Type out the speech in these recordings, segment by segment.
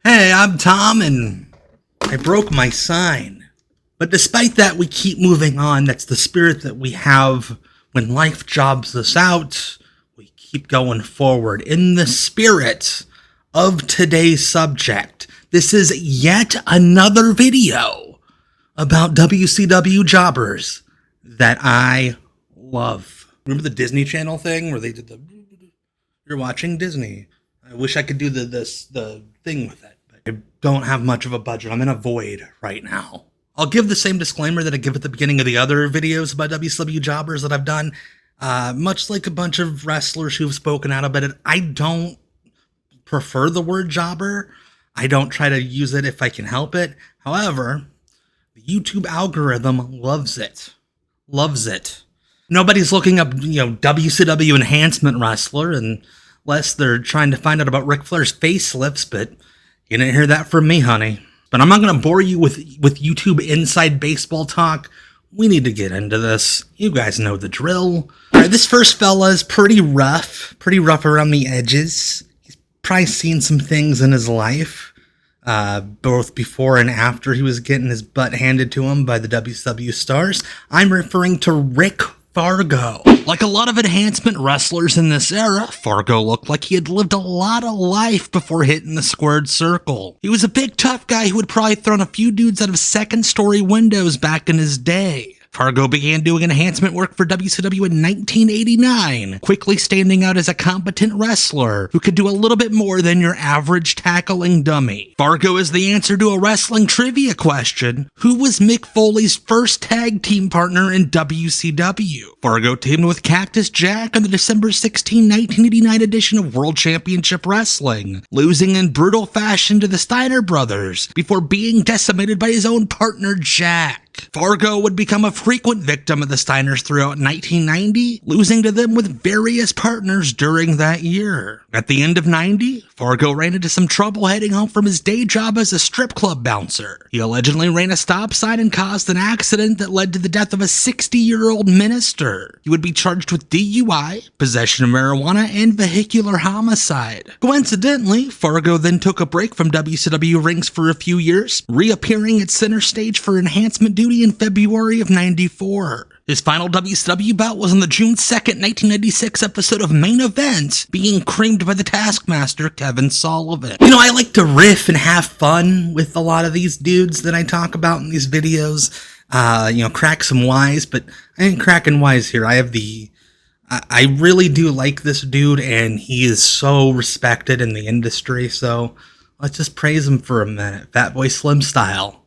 Hey, I'm Tom, and I broke my sign. But despite that, we keep moving on. That's the spirit that we have when life jobs us out. We keep going forward in the spirit of today's subject. This is yet another video about WCW jobbers that I love. Remember the Disney Channel thing where they did the "You're watching Disney"? I wish I could do the thing with it, but I don't have much of a budget. I'm in a void right now. I'll give the same disclaimer that I give at the beginning of the other videos about WCW jobbers that I've done. Much like a bunch of wrestlers who've spoken out about it, I don't prefer the word jobber. I don't try to use it if I can help it. However, the YouTube algorithm loves it. Loves it. Nobody's looking up, WCW enhancement wrestler unless they're trying to find out about Ric Flair's facelifts, but you didn't hear that from me, honey. But I'm not going to bore you with YouTube inside baseball talk. We need to get into this. You guys know the drill. All right, this first fella is pretty rough around the edges. He's probably seen some things in his life, both before and after he was getting his butt handed to him by the WCW stars. I'm referring to Rick Fargo. Like a lot of enhancement wrestlers in this era, Fargo looked like he had lived a lot of life before hitting the squared circle. He was a big tough guy who had probably thrown a few dudes out of second-story windows back in his day. Fargo began doing enhancement work for WCW in 1989, quickly standing out as a competent wrestler who could do a little bit more than your average tackling dummy. Fargo is the answer to a wrestling trivia question: who was Mick Foley's first tag team partner in WCW? Fargo teamed with Cactus Jack on the December 16, 1989 edition of World Championship Wrestling, losing in brutal fashion to the Steiner brothers before being decimated by his own partner Jack. Fargo would become a frequent victim of the Steiners throughout 1990, losing to them with various partners during that year. At the end of 90, Fargo ran into some trouble heading home from his day job as a strip club bouncer. He allegedly ran a stop sign and caused an accident that led to the death of a 60-year-old minister. He would be charged with DUI, possession of marijuana, and vehicular homicide. Coincidentally, Fargo then took a break from WCW rings for a few years, reappearing at center stage for enhancement duty in February of 94. His final WCW bout was on the June 2nd, 1996 episode of Main Event, being creamed by the Taskmaster, Kevin Sullivan. I like to riff and have fun with a lot of these dudes that I talk about in these videos. Crack some wise, but I ain't cracking wise here. I really do like this dude, and he is so respected in the industry, so let's just praise him for a minute. Fatboy Slim style.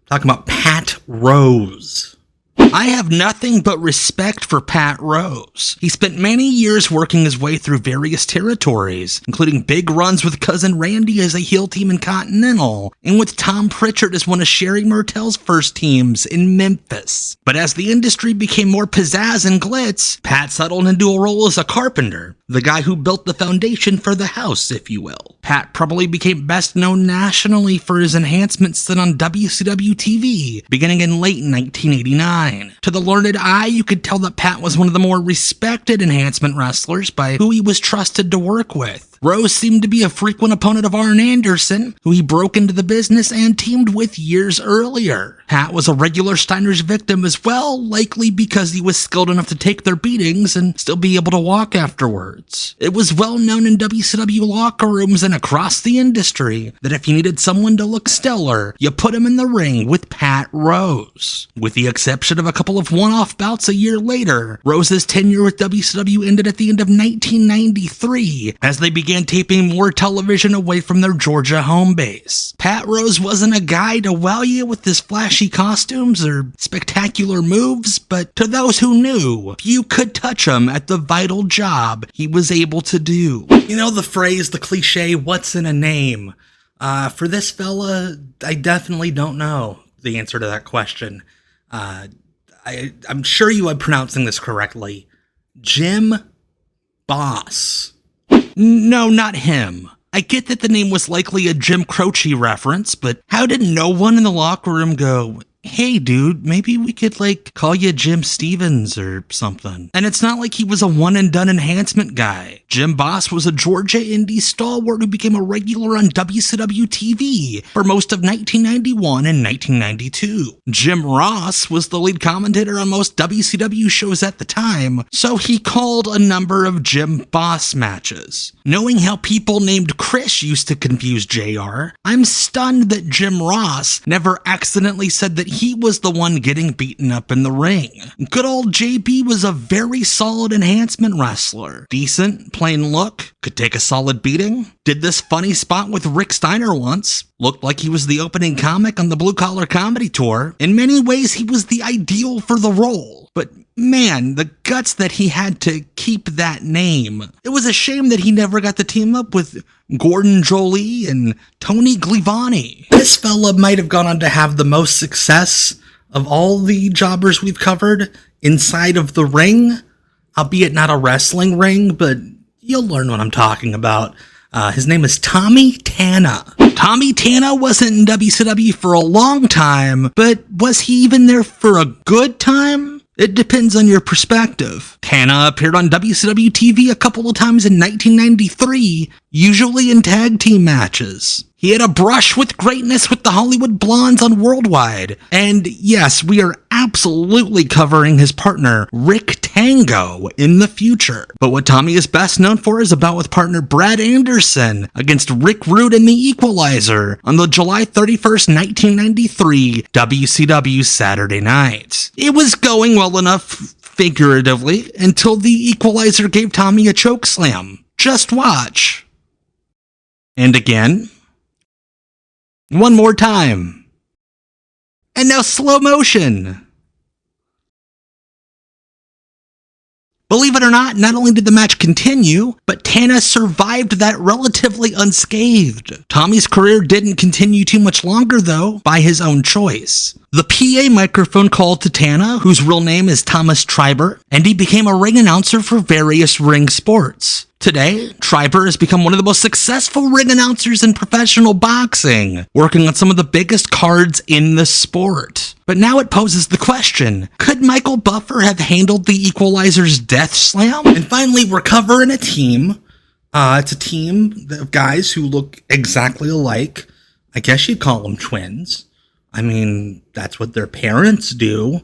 Talking about Pat Rose. I have nothing but respect for Pat Rose. He spent many years working his way through various territories, including big runs with Cousin Randy as a heel team in Continental, and with Tom Pritchard as one of Sherry Martel's first teams in Memphis. But as the industry became more pizzazz and glitz, Pat settled into a role as a carpenter, the guy who built the foundation for the house, if you will. Pat probably became best known nationally for his enhancement stint on WCW TV, beginning in late 1989. To the learned eye, you could tell that Pat was one of the more respected enhancement wrestlers by who he was trusted to work with. Rose seemed to be a frequent opponent of Arn Anderson, who he broke into the business and teamed with years earlier. Pat was a regular Steiner's victim as well, likely because he was skilled enough to take their beatings and still be able to walk afterwards. It was well known in WCW locker rooms and across the industry that if you needed someone to look stellar, you put him in the ring with Pat Rose. With the exception of a couple of one-off bouts a year later, Rose's tenure with WCW ended at the end of 1993 as they began taping more television away from their Georgia home base. Pat Rose wasn't a guy to wow you with his flashy costumes or spectacular moves, but to those who knew, few could touch him at the vital job he was able to do. The phrase, the cliche, what's in a name? For this fella, I definitely don't know the answer to that question. I'm sure you are pronouncing this correctly. Jim Boss. No, not him. I get that the name was likely a Jim Croce reference, but how did no one in the locker room go, hey dude, maybe we could like call you Jim Stevens or something. And it's not like he was a one and done enhancement guy. Jim Boss was a Georgia indie stalwart who became a regular on WCW TV for most of 1991 and 1992. Jim Ross was the lead commentator on most WCW shows at the time, so he called a number of Jim Boss matches. Knowing how people named Chris used to confuse JR, I'm stunned that Jim Ross never accidentally said that he was the one getting beaten up in the ring. Good old JB was a very solid enhancement wrestler. Decent, plain look, could take a solid beating, did this funny spot with Rick Steiner once, looked like he was the opening comic on the Blue Collar Comedy Tour. In many ways, he was the ideal for the role. But man, the guts that he had to keep that name. It was a shame that he never got to team up with Gordon Jolie and Tony Glivani. This fella might have gone on to have the most success of all the jobbers we've covered inside of the ring, albeit not a wrestling ring, but you'll learn what I'm talking about. His name is Tommy Tanna. Tommy Tanna wasn't in WCW for a long time, but was he even there for a good time? It depends on your perspective. Tanna appeared on WCW TV a couple of times in 1993, usually in tag team matches. He had a brush with greatness with the Hollywood Blondes on Worldwide. And yes, we are absolutely covering his partner, Rick Tango, in the future. But what Tommy is best known for is a bout with partner Brad Anderson against Rick Rude in The Equalizer on the July 31st, 1993 WCW Saturday Night. It was going well enough, figuratively, until The Equalizer gave Tommy a chokeslam. Just watch. And again. One more time. And now slow motion. Believe it or not only did the match continue, but Tanna survived that relatively unscathed. Tommy's career didn't continue too much longer, though, by his own choice. The PA microphone called to Tanna, whose real name is Thomas Triber, and he became a ring announcer for various ring sports. Today, Triber has become one of the most successful ring announcers in professional boxing, working on some of the biggest cards in the sport. But now it poses the question, could Michael Buffer have handled the Equalizer's death slam? And finally, we're covering a team. It's a team of guys who look exactly alike. I guess you'd call them twins. I mean, that's what their parents do.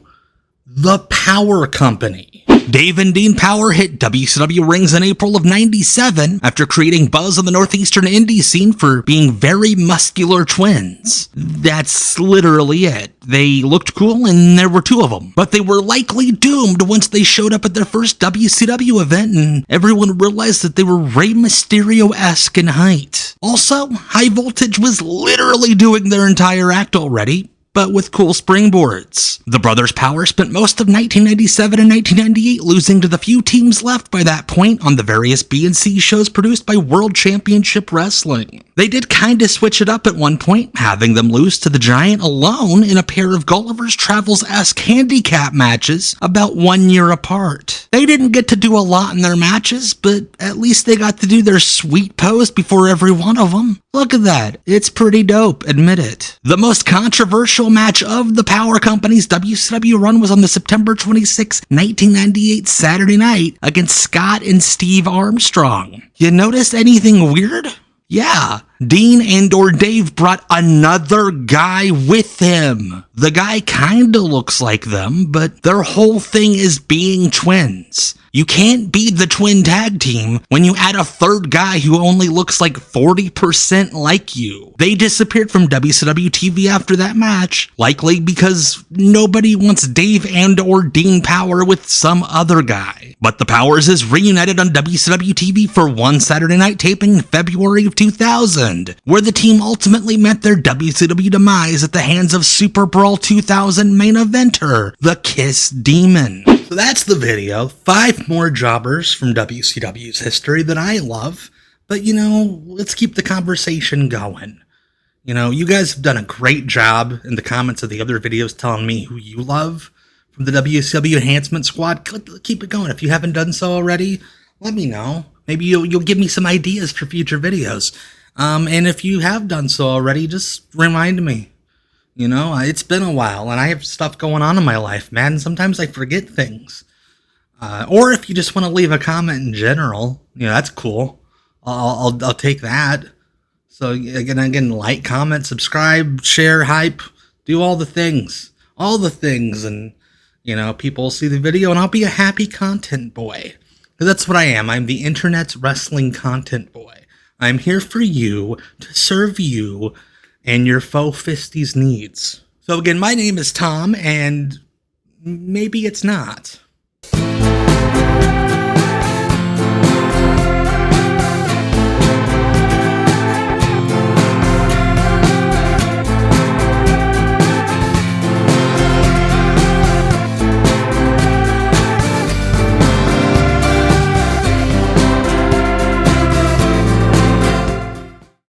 The Power Company. Dave and Dean Power hit WCW rings in April of '97 after creating buzz on the northeastern indie scene for being very muscular twins. That's literally it. They looked cool and there were two of them, but they were likely doomed once they showed up at their first WCW event and everyone realized that they were Rey Mysterio-esque in height. Also, High Voltage was literally doing their entire act already, but with cool springboards. The Brothers Power spent most of 1997 and 1998 losing to the few teams left by that point on the various B and C shows produced by World Championship Wrestling. They did kinda switch it up at one point, having them lose to the Giant alone in a pair of Gulliver's Travels-esque handicap matches about 1 year apart. They didn't get to do a lot in their matches, but at least they got to do their sweet pose before every one of them. Look at that. It's pretty dope, admit it. The most controversial match of the Power Company's WCW run was on the September 26, 1998 Saturday night against Scott and Steve Armstrong. You notice anything weird? Yeah, Dean and/or Dave brought another guy with him. The guy kinda looks like them, but their whole thing is being twins. You can't be the twin tag team when you add a third guy who only looks like 40% like you. They disappeared from WCW TV after that match, likely because nobody wants Dave and/or Dean Power with some other guy. But the Powers is reunited on WCW TV for one Saturday night taping in February of 2000, where the team ultimately met their WCW demise at the hands of Super Brawl 2000 main eventer, the Kiss Demon. So that's the video. 5 more jobbers from WCW's history that I love. But, let's keep the conversation going. You guys have done a great job in the comments of the other videos telling me who you love from the WCW Enhancement Squad. Keep it going. If you haven't done so already, let me know. Maybe you'll give me some ideas for future videos. And if you have done so already, just remind me. You know, it's been a while, and I have stuff going on in my life, man. Sometimes I forget things. Or if you just want to leave a comment in general, that's cool. I'll take that. So again, like, comment, subscribe, share, hype, do all the things, and people see the video, and I'll be a happy content boy. Because that's what I am. I'm the internet's wrestling content boy. I'm here for you, to serve you and your faux fisties needs. So again, my name is Tom, and maybe it's not.